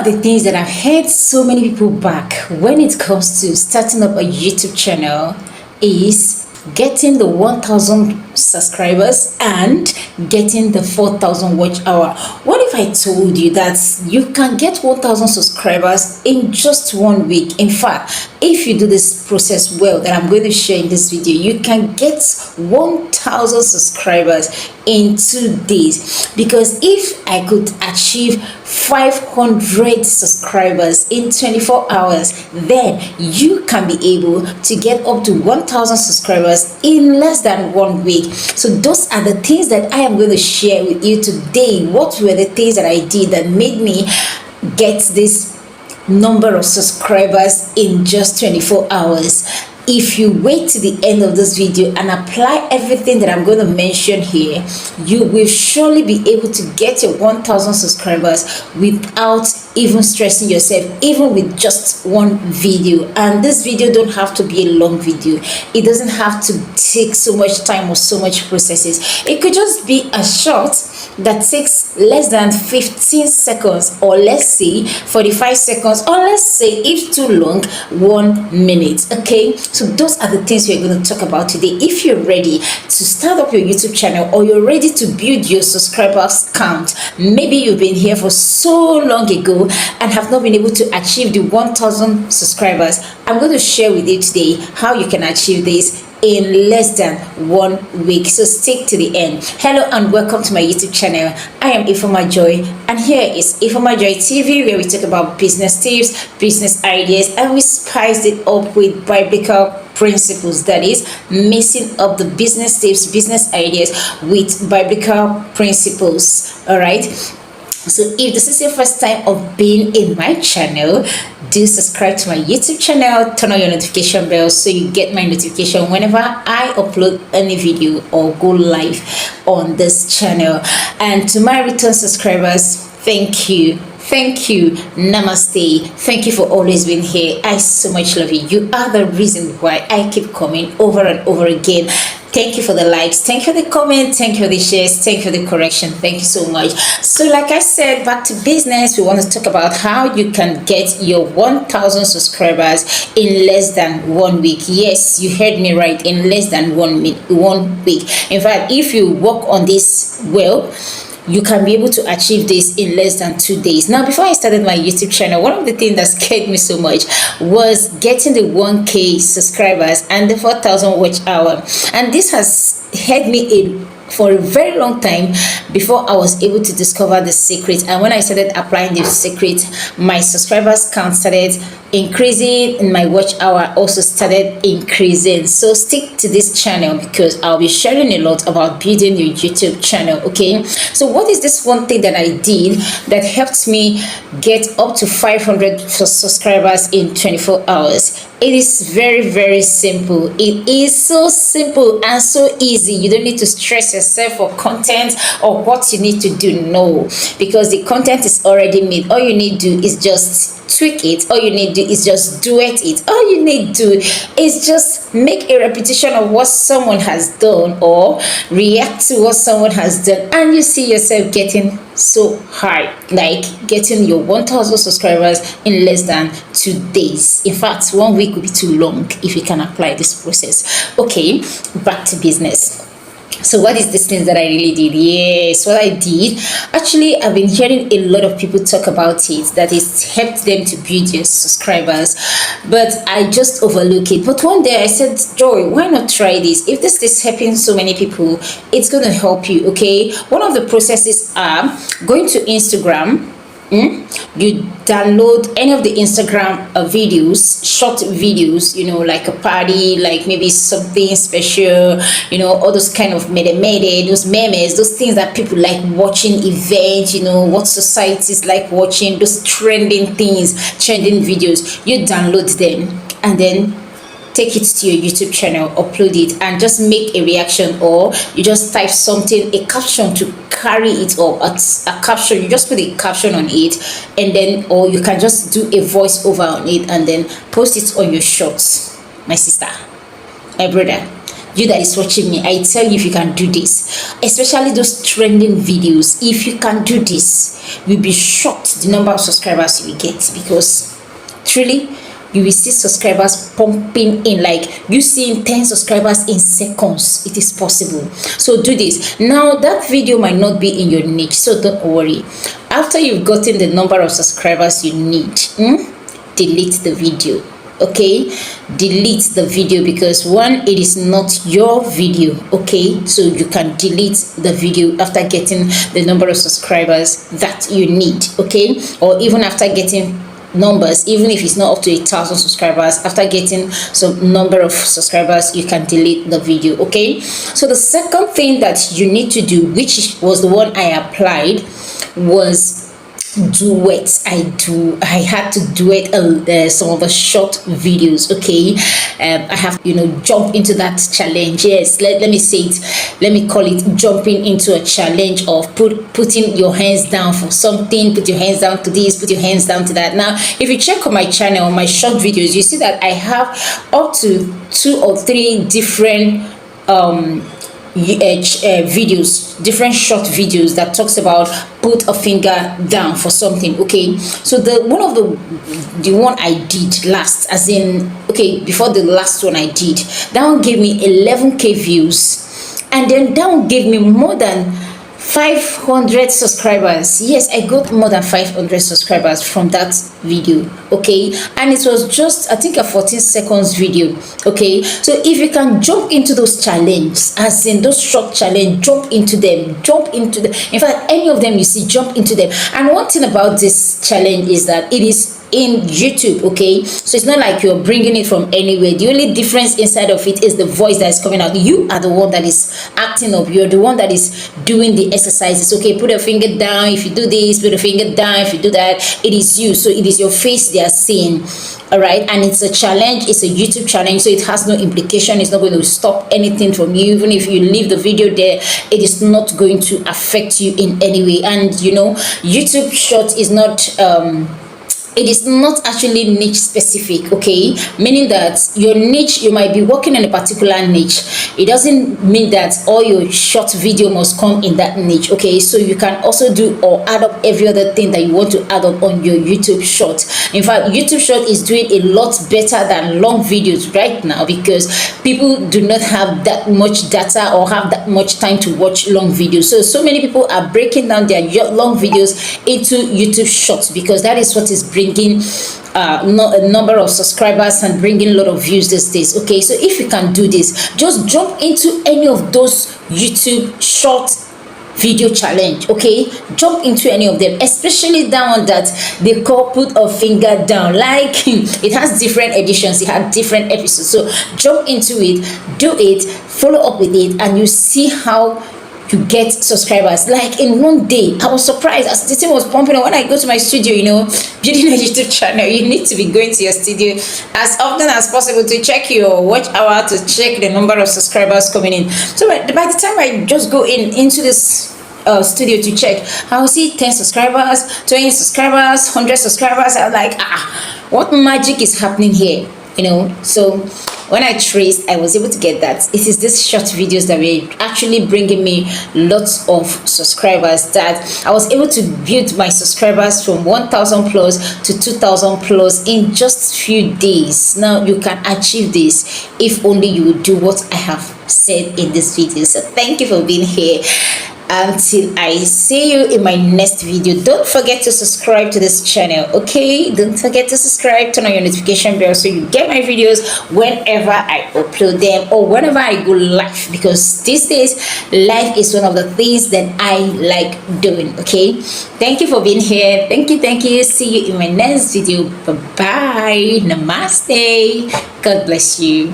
the things that I've heard so many people back when it comes to starting up a YouTube channel is getting the 1,000 subscribers and getting the 4,000 watch hour. What if I told you that you can get 1,000 subscribers in just 1 week? In fact, if you do this process well that I'm going to share in this video, you can get 1,000 subscribers in 2 days. Because if I could achieve 500 subscribers in 24 hours, then you can be able to get up to 1,000 subscribers in less than 1 week. So those are the things that I am going to share with you today. What were the things that I did that made me get this number of subscribers in just 24 hours? If you wait to the end of this video and apply everything that I'm going to mention here, you will surely be able to get your 1,000 subscribers without even stressing yourself, even with just one video. And this video don't have to be a long video. It doesn't have to take so much time or so much processes. It could just be a short that takes less than 15 seconds, or let's say 45 seconds, or let's say, if too long, 1 minute. Okay, so those are the things we're going to talk about today. If you're ready to start up your YouTube channel, or you're ready to build your subscribers count, maybe you've been here for so long ago and have not been able to achieve the 1,000 subscribers, I'm going to share with you today how you can achieve this in less than 1 week. So stick to the end. Hello and welcome to my YouTube channel. I am Ifeoma Joy, and here is Ifeoma Joy TV, where we talk about business tips, business ideas, and we spice it up with biblical principles. That is, mixing up the business tips, business ideas with biblical principles. All right. So if this is your first time of being in my channel, do subscribe to my YouTube channel, turn on your notification bell so you get my notification whenever I upload any video or go live on this channel. And to my return subscribers, thank you. Thank you. Namaste. Thank you for always being here. I so much love you. You are the reason why I keep coming over and over again. Thank you for the likes, thank you for the comments, thank you for the shares, thank you for the correction. Thank you so much. So like I said, back to business, we want to talk about how you can get your 1,000 subscribers in less than 1 week. Yes, you heard me right, in less than 1 week. In fact, if you work on this well, you can be able to achieve this in less than 2 days. Now, before I started my YouTube channel, one of the things that scared me so much was getting the 1K subscribers and the 4,000 watch hour. And this has had me for a very long time before I was able to discover the secret. And when I started applying the secret, my subscribers count started increasing and my watch hour also started increasing. So stick to this channel because I'll be sharing a lot about building your YouTube channel. Okay, so what is this one thing that I did that helped me get up to 500 subscribers in 24 hours? It is very, very simple. It is so simple and so easy. You don't need to stress yourself for content or what you need to do. No, because the content is already made. All you need to do is just tweak it. All you need to do is just duet it. All you need to do is just make a repetition of what someone has done or react to what someone has done, and you see yourself getting so high, like getting your 1,000 subscribers in less than 2 days. In fact, 1 week would be too long if you can apply this process. Okay, back to business. So what is this thing that I really did? Yes, what I did, actually, I've been hearing a lot of people talk about it, that it's helped them to build their subscribers, but I just overlook it. But one day I said, Joy, why not try this? If this is helping so many people, it's going to help you. Okay, one of the processes are going to Instagram. You download any of the Instagram videos, short videos, you know, like a party, like maybe something special, you know, all those kind of mede, those memes, those things that people like watching, events, you know, what societies like watching, those trending things, trending videos. You download them and then take it to your YouTube channel, upload it, and just make a reaction, or you just type something, a caption to carry it up. A caption, you just put a caption on it, and then, or you can just do a voiceover on it and then post it on your shorts. My sister, my brother, you that is watching me, I tell you, if you can do this, especially those trending videos, if you can do this, you'll be shocked the number of subscribers you will get, because truly you will see subscribers pumping in, like you seeing 10 subscribers in seconds. It is possible. So do this. Now that video might not be in your niche, so don't worry. After you've gotten the number of subscribers you need, delete the video. Okay, delete the video, because one, it is not your video. Okay, so you can delete the video after getting the number of subscribers that you need. Okay, or even after getting numbers, even if it's not up to 1,000 subscribers, after getting some number of subscribers, you can delete the video. Okay, so the second thing that you need to do, which was the one I applied, was duet. I had to duet some of the short videos. Okay, I have jump into that challenge. Yes, let me say it, let me call it jumping into a challenge of putting your hands down for something. Put your hands down to this, put your hands down to that. Now if you check on my channel, my short videos, you see that I have up to 2 or 3 different videos, different short videos that talks about put a finger down for something. Okay, so the one I did last, as in, okay, before the last one I did, that one gave me 11k views, and then that one gave me more than 500 subscribers. Yes, I got more than 500 subscribers from that video. Okay, and it was just, I think, a 14 seconds video. Okay, so if you can jump into those challenges, as in those short challenge, jump into them, in fact, any of them you see, jump into them. And one thing about this challenge is that it is in YouTube. Okay, so it's not like you're bringing it from anywhere. The only difference inside of it is the voice that is coming out. You are the one that is acting up, you're the one that is doing the exercises. Okay, put a finger down if you do this, put a finger down if you do that. It is you, so it is your face they are seeing. All right, and it's a challenge, it's a YouTube challenge, so it has no implication. It's not going to stop anything from you. Even if you leave the video there, it is not going to affect you in any way. And YouTube short is not it is not actually niche specific. Okay, meaning that your niche, you might be working in a particular niche, it doesn't mean that all your short video must come in that niche. Okay, so you can also do or add up every other thing that you want to add up on your YouTube short. In fact, YouTube short is doing a lot better than long videos right now, because people do not have that much data or have that much time to watch long videos. So many people are breaking down their long videos into YouTube shorts, because that is what is bringing a number of subscribers and bringing a lot of views these days. Okay, so if you can do this, just jump into any of those YouTube short video challenge. Okay, jump into any of them, especially that one that they call put a finger down. Like, it has different editions, it had different episodes, so jump into it, do it, follow up with it, and you see how you get subscribers. Like, in one day, I was surprised as the thing was pumping. When I go to my studio, building a YouTube channel, you need to be going to your studio as often as possible to check your watch hour, to check the number of subscribers coming in. So by the time I just go into this studio to check, I'll see 10 subscribers, 20 subscribers, 100 subscribers. I'm like, what magic is happening here? So when I traced, I was able to get that it is these short videos that were actually bringing me lots of subscribers, that I was able to build my subscribers from 1,000 plus to 2,000 plus in just few days. Now you can achieve this if only you would do what I have said in this video. So thank you for being here. Until I see you in my next video, don't forget to subscribe to this channel. Okay, don't forget to subscribe, turn on your notification bell so you get my videos whenever I upload them or whenever I go live, because these days live is one of the things that I like doing. Okay, thank you for being here. Thank you. See you in my next video. Bye bye. Namaste. God bless you.